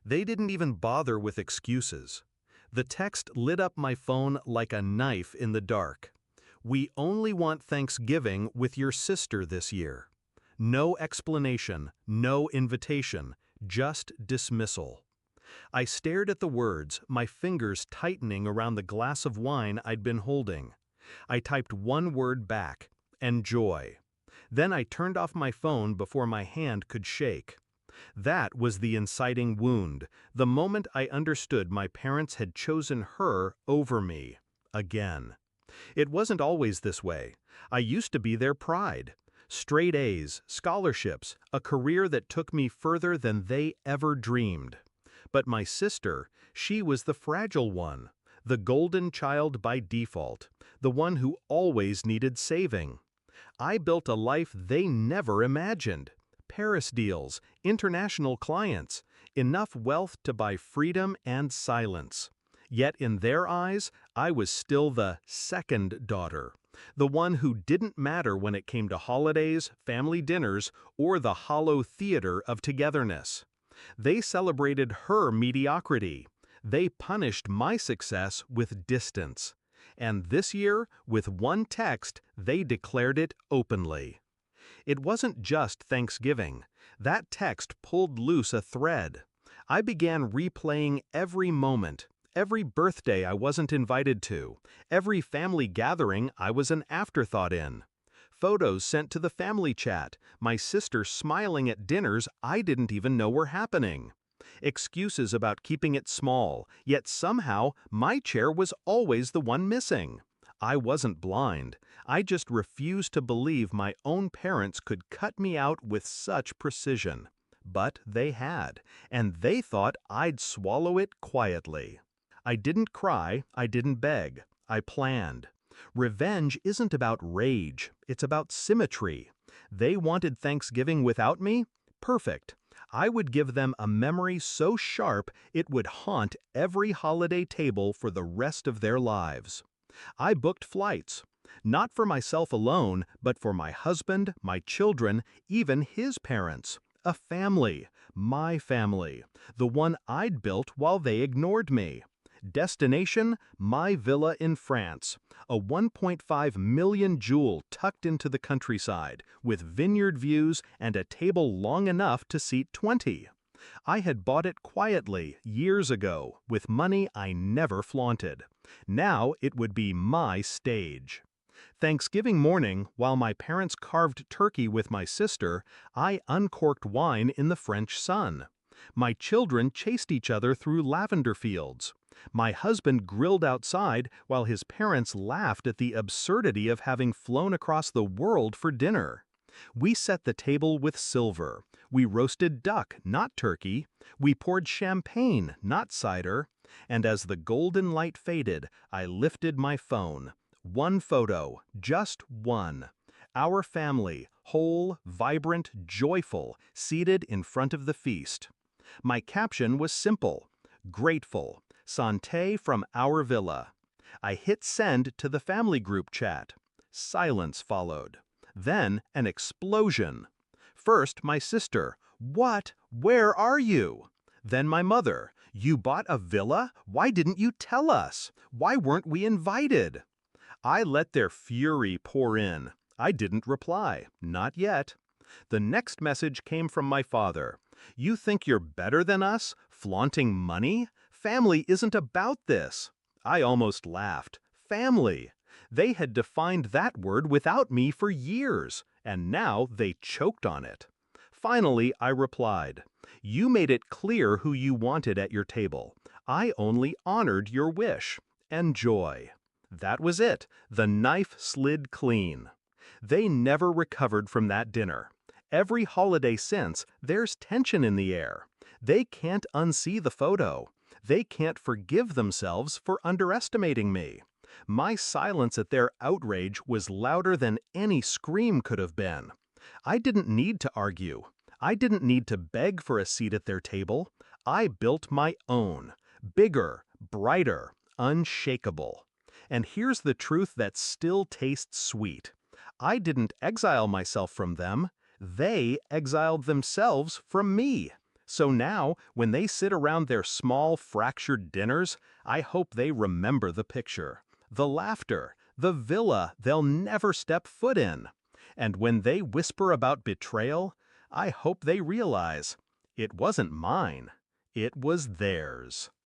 They didn't even bother with excuses. The text lit up my phone like a knife in the dark. We only want Thanksgiving with your sister this year. No explanation, no invitation, just dismissal. I stared at the words, my fingers tightening around the glass of wine I'd been holding. I typed one word back, enjoy. Then I turned off my phone before my hand could shake. That was the inciting wound, the moment I understood my parents had chosen her over me, again. It wasn't always this way. I used to be their pride. Straight A's, scholarships, a career that took me further than they ever dreamed. But my sister, she was the fragile one, the golden child by default, the one who always needed saving. I built a life they never imagined. Paris deals, international clients, enough wealth to buy freedom and silence. Yet in their eyes, I was still the second daughter, the one who didn't matter when it came to holidays, family dinners, or the hollow theater of togetherness. They celebrated her mediocrity. They punished my success with distance. And this year, with one text, they declared it openly. It wasn't just Thanksgiving. That text pulled loose a thread. I began replaying every moment, every birthday I wasn't invited to, every family gathering I was an afterthought in. Photos sent to the family chat, my sister smiling at dinners I didn't even know were happening. Excuses about keeping it small, yet somehow my chair was always the one missing. I wasn't blind. I just refused to believe my own parents could cut me out with such precision. But they had, and they thought I'd swallow it quietly. I didn't cry, I didn't beg. I planned. Revenge isn't about rage, it's about symmetry. They wanted Thanksgiving without me? Perfect. I would give them a memory so sharp it would haunt every holiday table for the rest of their lives. I booked flights, not for myself alone, but for my husband, my children, even his parents. A family, my family, the one I'd built while they ignored me. Destination, my villa in France, a 1.5 million jewel tucked into the countryside, with vineyard views and a table long enough to seat 20. I had bought it quietly years ago, with money I never flaunted. Now it would be my stage. Thanksgiving morning, while my parents carved turkey with my sister, I uncorked wine in the French sun. My children chased each other through lavender fields. My husband grilled outside while his parents laughed at the absurdity of having flown across the world for dinner. We set the table with silver. We roasted duck, not turkey. We poured champagne, not cider. And as the golden light faded, I lifted my phone. One photo, just one. Our family, whole, vibrant, joyful, seated in front of the feast. My caption was simple, grateful, santé from our villa. I hit send to the family group chat. Silence followed. Then an explosion. First, my sister, "What? Where are you?" Then my mother, "You bought a villa? Why didn't you tell us? Why weren't we invited?" I let their fury pour in. I didn't reply, not yet. The next message came from my father. "You think you're better than us? Flaunting money? Family isn't about this." I almost laughed. Family. They had defined that word without me for years, and now they choked on it. Finally, I replied, "You made it clear who you wanted at your table. I only honored your wish. Enjoy." That was it. The knife slid clean. They never recovered from that dinner. Every holiday since, there's tension in the air. They can't unsee the photo. They can't forgive themselves for underestimating me. My silence at their outrage was louder than any scream could have been. I didn't need to argue. I didn't need to beg for a seat at their table. I built my own. Bigger, brighter, unshakable. And here's the truth that still tastes sweet. I didn't exile myself from them. They exiled themselves from me. So now, when they sit around their small, fractured dinners, I hope they remember the picture, the laughter, the villa they'll never step foot in. And when they whisper about betrayal, I hope they realize it wasn't mine, it was theirs.